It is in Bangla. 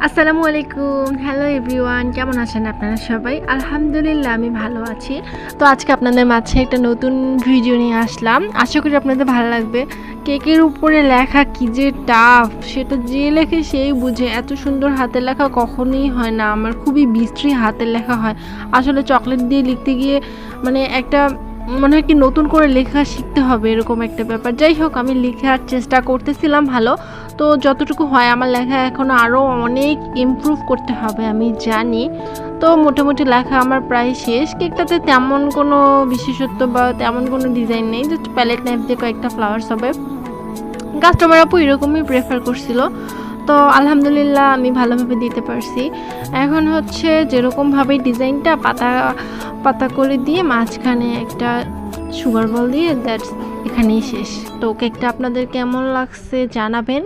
আসসালামু আলাইকুম। হ্যালো এভরিওয়ান, কেমন আছেন আপনারা সবাই? আলহামদুলিল্লাহ আমি ভালো আছি। তো আজকে আপনাদের মাঝে একটা নতুন ভিডিও নিয়ে আসলাম। আশা করি আপনাদের ভালো লাগবে। কেকের উপরে লেখা কি যে টাফ, সেটা যে লেখে সেই বুঝে। এত সুন্দর হাতের লেখা কখনোই হয় না। আমার খুবই বিশ্রী হাতের লেখা হয়। আসলে চকলেট দিয়ে লিখতে গিয়ে মানে একটা মনে হয় কি নতুন করে লেখা শিখতে হবে, এরকম একটা ব্যাপার। যাই হোক, আমি লেখার চেষ্টা করতেছিলাম ভালো। তো যতটুকু হয়, আমার লেখা এখনও আরও অনেক ইমপ্রুভ করতে হবে আমি জানি। তো মোটামুটি লেখা আমার প্রায় শেষ। কেকটাতে তেমন কোনো বিশেষত্ব বা তেমন কোনো ডিজাইন নেই, জাস্ট প্যালেট নাইফ দিয়ে কয়েকটা ফ্লাওয়ার্স হবে। কাস্টমার আপু এরকমই প্রেফার করছিল। তো আলহামদুলিল্লাহ আমি ভালোভাবে দিতে পারছি। এখন হচ্ছে যেরকমভাবে ডিজাইনটা পাতা পাতা করে দিয়ে মাঝখানে একটা সুগার বল দিয়ে দ্যাটস এখানেই শেষ। তো কেকটা আপনাদের কেমন লাগছে জানাবেন।